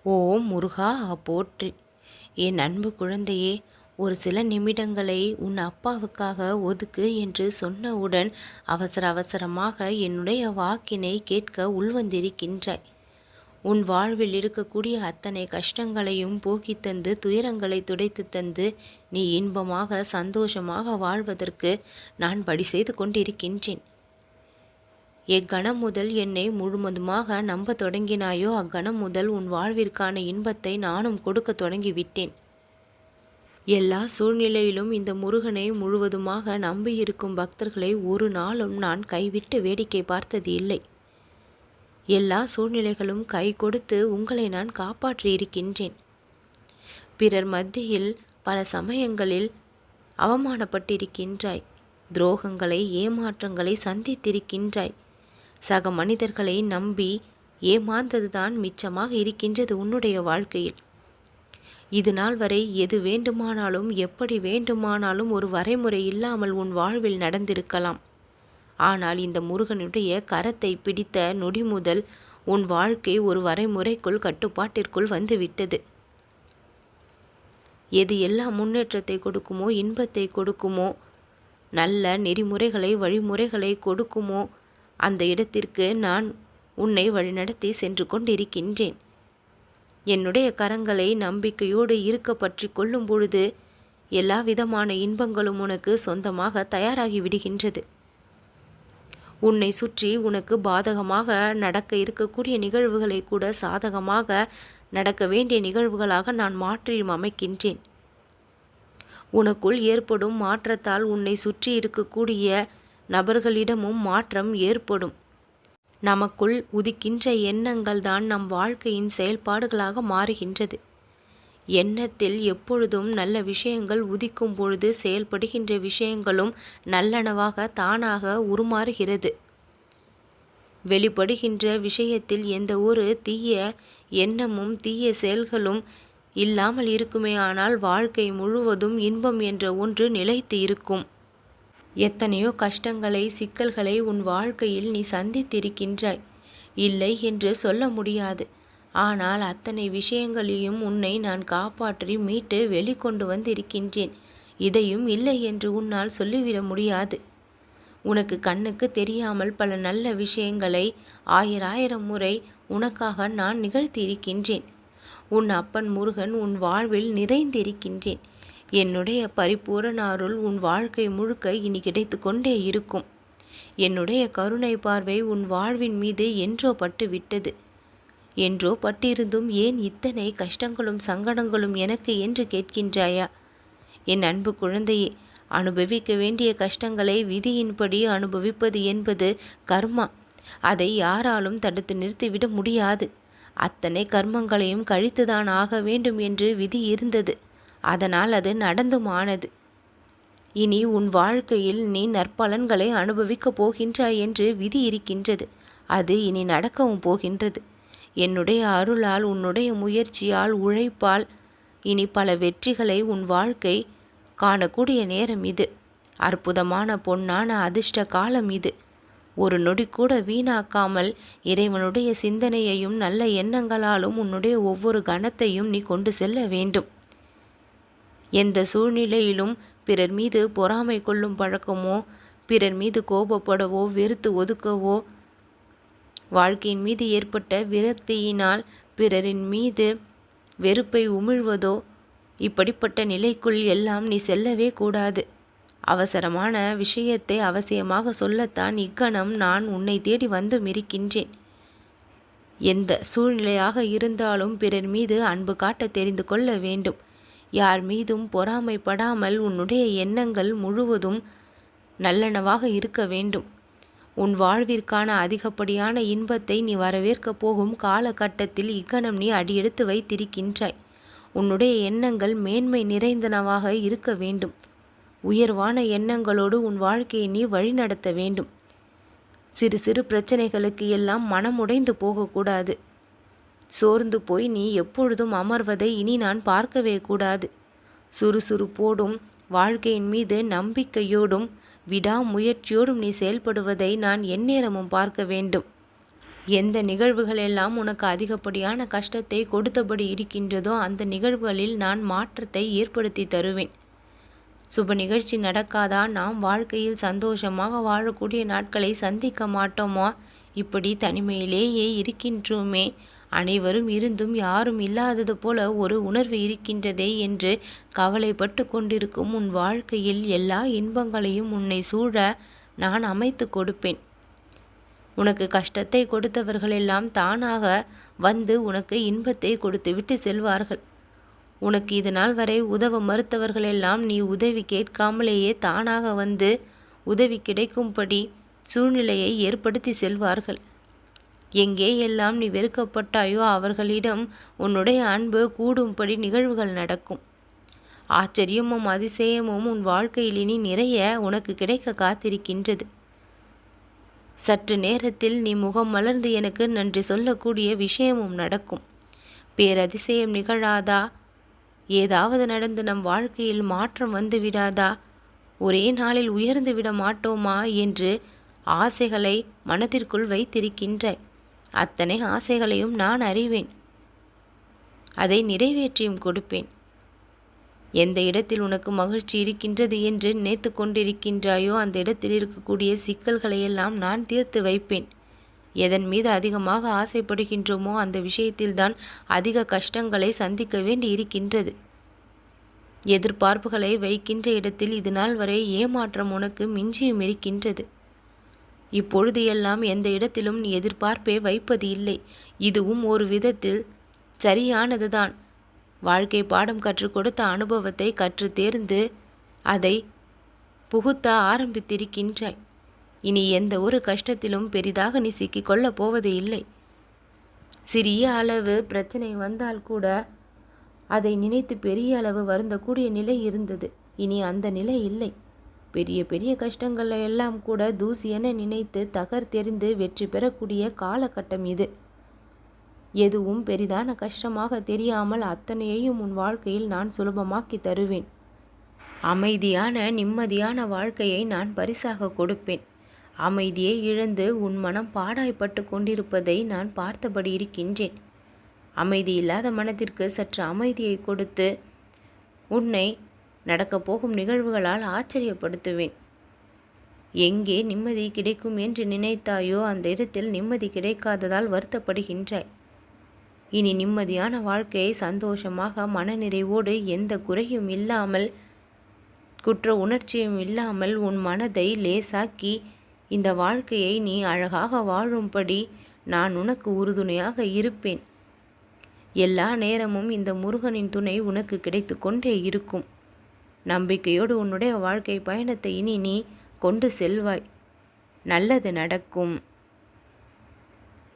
ஓம் முருகா போற்றி. என் அன்பு குழந்தையே, ஒரு சில நிமிடங்களை உன் அப்பாவுக்காக ஒதுக்கு என்று சொன்னவுடன் அவசரமாக என்னுடைய வாக்கினை கேட்க உள்வந்திருக்கின்றாய். உன் வாழ்வில் இருக்கக்கூடிய அத்தனை கஷ்டங்களையும் போக்கித் தந்து துயரங்களை துடைத்து தந்து நீ இன்பமாக சந்தோஷமாக வாழ்வதற்கு நான் வழி செய்து கொண்டிருக்கின்றேன். எக்கணம் முதல் என்னை முழுவதுமாக நம்ப தொடங்கினாயோ அக்கணம் முதல் உன் வாழ்விற்கான இன்பத்தை நானும் கொடுக்க தொடங்கிவிட்டேன். எல்லா சூழ்நிலையிலும் இந்த முருகனை முழுவதுமாக நம்பியிருக்கும் பக்தர்களை ஒரு நாளும் நான் கைவிட்டு வேடிக்கை பார்த்தது இல்லை. எல்லா சூழ்நிலைகளும் கை கொடுத்து உங்களை நான் காப்பாற்றியிருக்கின்றேன். பிறர் மத்தியில் பல சமயங்களில் அவமானப்பட்டிருக்கின்றாய். துரோகங்களை ஏமாற்றங்களை சந்தித்திருக்கின்றாய். சக மனிதர்களை நம்பி ஏமாந்ததுதான் மிச்சமாக இருக்கின்றது உன்னுடைய வாழ்க்கையில். இது நாள் வரை எது வேண்டுமானாலும் எப்படி வேண்டுமானாலும் ஒரு வரைமுறை இல்லாமல் உன் வாழ்வில் நடந்திருக்கலாம். ஆனால் இந்த முருகனுடைய கரத்தை பிடித்த நொடி முதல் உன் வாழ்க்கை ஒரு வரைமுறைக்குள் கட்டுப்பாட்டிற்குள் வந்துவிட்டது. எது எல்லாம் முன்னேற்றத்தை கொடுக்குமோ இன்பத்தை கொடுக்குமோ நல்ல நெறிமுறைகளை வழிமுறைகளை கொடுக்குமோ அந்த இடத்திற்கு நான் உன்னை வழிநடத்தி சென்று கொண்டிருக்கின்றேன். என்னுடைய கரங்களை நம்பிக்கையோடு இருக்க பற்றி கொள்ளும் பொழுது எல்லா விதமான இன்பங்களும் உனக்கு சொந்தமாக தயாராகி விடுகின்றது. உன்னை சுற்றி உனக்கு பாதகமாக நடக்க இருக்கக்கூடிய நிகழ்வுகளை கூட சாதகமாக நடக்க வேண்டிய நிகழ்வுகளாக நான் மாற்றி அமைக்கின்றேன். உனக்குள் ஏற்படும் மாற்றத்தால் உன்னை சுற்றி இருக்கக்கூடிய நபர்களிடமும் மாற்றம் ஏற்படும். நமக்குள் உதிக்கின்ற எண்ணங்கள் தான் நம் வாழ்க்கையின் செயல்பாடுகளாக மாறுகின்றது. எண்ணத்தில் எப்பொழுதும் நல்ல விஷயங்கள் உதிக்கும் பொழுது செயல்படுகின்ற விஷயங்களும் நல்லனவாக தானாக உருமாறுகிறது. வெளிப்படுகின்ற விஷயத்தில் எந்த ஒரு தீய எண்ணமும் தீய செயல்களும் இல்லாமல் இருக்குமேயானால் வாழ்க்கை முழுவதும் இன்பம் என்ற ஒன்று நிலைத்து இருக்கும். எத்தனையோ கஷ்டங்களை சிக்கல்களை உன் வாழ்க்கையில் நீ சந்தித்திருக்கின்றாய். இல்லை என்று சொல்ல முடியாது. ஆனால் அத்தனை விஷயங்களையும் உன்னை நான் காப்பாற்றி மீட்டு வெளிக்கொண்டு வந்திருக்கின்றேன். இதையும் இல்லை என்று உன்னால் சொல்லிவிட முடியாது. உனக்கு கண்ணுக்கு தெரியாமல் பல நல்ல விஷயங்களை ஆயிரம் முறை உனக்காக நான் நிகழ்த்தியிருக்கின்றேன். உன் அப்பன் முருகன் உன் வாழ்வில் நிறைந்திருக்கின்றேன். என்னுடைய பரிபூரண அருள் உன் வாழ்க்கை முழுக்க இனி கிடைத்து கொண்டே இருக்கும். என்னுடைய கருணை பார்வை உன் வாழ்வின் மீது என்றோ பட்டு விட்டது. என்றோ பட்டிருந்தும் ஏன் இத்தனை கஷ்டங்களும் சங்கடங்களும் எனக்கு என்று கேட்கின்றாயா? என் அன்பு குழந்தையே, அனுபவிக்க வேண்டிய கஷ்டங்களை விதியின்படி அனுபவிப்பது என்பது கர்மா. அதை யாராலும் தடுத்து நிறுத்திவிட முடியாது. அத்தனை கர்மங்களையும் கழித்துதான் ஆக வேண்டும் என்று விதி இருந்தது. அதனால் அது நடந்துமானது. இனி உன் வாழ்க்கையில் நீ நற்பலன்களை அனுபவிக்கப் போகின்றாய் என்று விதி இருக்கின்றது. அது இனி நடக்கவும் போகின்றது. என்னுடைய அருளால் உன்னுடைய முயற்சியால் உழைப்பால் இனி பல வெற்றிகளை உன் வாழ்க்கை காணக்கூடிய நேரம் இது. அற்புதமான பொன்னான அதிர்ஷ்ட காலம் இது. ஒரு நொடி கூட வீணாக்காமல் இறைவனுடைய சிந்தனையையும் நல்ல எண்ணங்களாலும் உன்னுடைய ஒவ்வொரு கணத்தையும் நீ கொண்டு செல்ல வேண்டும். எந்த சூழ்நிலையிலும் பிறர் மீது பொறாமை கொள்ளும் பழக்கமோ பிறர் மீது கோபப்படவோ வெறுத்து ஒதுக்கவோ வாழ்க்கையின் மீது ஏற்பட்ட விரக்தியினால் பிறரின் மீது வெறுப்பை உமிழ்வதோ இப்படிப்பட்ட நிலைக்குள் எல்லாம் நீ செல்லவே கூடாது. அவசரமான விஷயத்தை அவசியமாக சொல்லத்தான் இக்கணம் நான் உன்னை தேடி வந்தும் இருக்கின்றேன். எந்த சூழ்நிலையாக இருந்தாலும் பிறர் மீது அன்பு காட்ட தெரிந்து கொள்ள வேண்டும். யார் மீதும் பொறாமைப்படாமல் உன்னுடைய எண்ணங்கள் முழுவதும் நல்லனவாக இருக்க வேண்டும். உன் வாழ்விற்கான அதிகப்படியான இன்பத்தை நீ வரவேற்கப் போகும் காலகட்டத்தில் இக்கணம் நீ அடியெடுத்து வைத்திருக்கின்றாய். உன்னுடைய எண்ணங்கள் மேன்மை நிறைந்தனவாக இருக்க வேண்டும். உயர்வான எண்ணங்களோடு உன் வாழ்க்கையை நீ வழிநடத்த வேண்டும். சிறு சிறு பிரச்சனைகளுக்கு எல்லாம் மனமுடைந்து போகக்கூடாது. சோர்ந்து போய் நீ எப்பொழுதும் அமர்வதை இனி நான் பார்க்கவே கூடாது. சுறுசுறுப்போடும் வாழ்க்கையின் மீது நம்பிக்கையோடும் விடாமுயற்சியோடும் நீ செயல்படுவதை நான் எந்நேரமும் பார்க்க வேண்டும். எந்த நிகழ்வுகள் எல்லாம் உனக்கு அதிகப்படியான கஷ்டத்தை கொடுத்தபடி இருக்கின்றதோ அந்த நிகழ்வுகளில் நான் மாற்றத்தை ஏற்படுத்தி தருவேன். சுப நிகழ்ச்சி நடக்காதா? நாம் வாழ்க்கையில் சந்தோஷமாக வாழக்கூடிய நாட்களை சந்திக்க மாட்டோமா? இப்படி தனிமையிலேயே இருக்கின்றோமே, அனைவரும் இருந்தும் யாரும் இல்லாதது போல ஒரு உணர்வு இருக்கின்றதே என்று கவலைப்பட்டு கொண்டிருக்கும் உன் வாழ்க்கையில் எல்லா இன்பங்களையும் உன்னை சூழ நான் அமைத்து கொடுப்பேன். உனக்கு கஷ்டத்தை கொடுத்தவர்களெல்லாம் தானாக வந்து உனக்கு இன்பத்தை கொடுத்துவிட்டு செல்வார்கள். உனக்கு இது நாள் வரை உதவ மறுத்தவர்களெல்லாம் நீ உதவி கேட்காமலேயே தானாக வந்து உதவி கிடைக்கும்படி சூழ்நிலையை ஏற்படுத்தி செல்வார்கள். எங்கே எல்லாம் நீ வெறுக்கப்பட்டாயோ அவர்களிடம் உன்னுடைய அன்பு கூடும்படி நிகழ்வுகள் நடக்கும். ஆச்சரியமும் அதிசயமும் உன் வாழ்க்கையில் இனி நிறைய உனக்கு கிடைக்க காத்திருக்கின்றது. சற்று நேரத்தில் நீ முகம் மலர்ந்து எனக்கு நன்றி சொல்லக்கூடிய விஷயமும் நடக்கும். பேரதிசயம் நிகழாதா? ஏதாவது நடந்து நம் வாழ்க்கையில் மாற்றம் வந்து விடாதா? ஒரே நாளில் உயர்ந்து விட மாட்டோமா என்று ஆசைகளை மனதிற்குள் வைத்திருக்கின்றாய். அத்தனை ஆசைகளையும் நான் அறிவேன். அதை நிறைவேற்றியும் கொடுப்பேன். எந்த இடத்தில் உனக்கு மகிழ்ச்சி இருக்கின்றது என்று நினைத்து கொண்டிருக்கின்றாயோ அந்த இடத்தில் இருக்கக்கூடிய சிக்கல்களையெல்லாம் நான் தீர்த்து வைப்பேன். எதன் மீது அதிகமாக ஆசைப்படுகின்றோமோ அந்த விஷயத்தில்தான் அதிக கஷ்டங்களை சந்திக்க வேண்டி இருக்கின்றது. எதிர்பார்ப்புகளை வைக்கின்ற இடத்தில் இது நாள் வரை ஏமாற்றம் உனக்கு மிஞ்சியும் இருக்கின்றது. இப்பொழுது எல்லாம் எந்த இடத்திலும் நீ எதிர்பார்ப்பே வைப்பது இல்லை. இதுவும் ஒரு விதத்தில் சரியானதுதான். வாழ்க்கை பாடம் கற்றுக் கொடுத்த அனுபவத்தை கற்று தேர்ந்து அதை புகுத்த ஆரம்பித்திருக்கின்றாய். இனி எந்த ஒரு கஷ்டத்திலும் பெரிதாக நீ சிக்கிக்கொள்ளப் போவது இல்லை. சிறிய அளவு பிரச்சனை வந்தால் கூட அதை நினைத்து பெரிய அளவு வருந்தக்கூடிய நிலை இருந்தது. இனி அந்த நிலை இல்லை. பெரிய பெரிய கஷ்டங்களை எல்லாம் கூட தூசி என நினைத்து தகர்த்தெறிந்து வெற்றி பெறக்கூடிய காலகட்டம் இது. எதுவும் பெரிதான கஷ்டமாக தெரியாமல் அத்தனையையும் உன் வாழ்க்கையில் நான் சுலபமாக்கி தருவேன். அமைதியான நிம்மதியான வாழ்க்கையை நான் பரிசாக கொடுப்பேன். அமைதியை இழந்து உன் மனம் பாடாய்பட்டு கொண்டிருப்பதை நான் பார்த்தபடி இருக்கின்றேன். அமைதி இல்லாத மனதிற்கு சற்று அமைதியை கொடுத்து உன்னை நடக்கப் போகும் நிகழ்வுகளால் ஆச்சரியப்படுத்துவேன். எங்கே நிம்மதி கிடைக்கும் என்று நினைத்தாயோ அந்த இடத்தில் நிம்மதி கிடைக்காததால் வருத்தப்படுகின்றாய். இனி நிம்மதியான வாழ்க்கையை சந்தோஷமாக மனநிறைவோடு எந்த குறையும் இல்லாமல் குற்ற உணர்ச்சியும் இல்லாமல் உன் மனதை லேசாக்கி இந்த வாழ்க்கையை நீ அழகாக வாழும்படி நான் உனக்கு உறுதுணையாக இருப்பேன். எல்லா நேரமும் இந்த முருகனின் துணை உனக்கு கிடைத்து கொண்டே இருக்கும். நம்பிக்கையோடு உன்னுடைய வாழ்க்கை பயணத்தை இனி நீ கொண்டு செல்வாய். நல்லது நடக்கும்.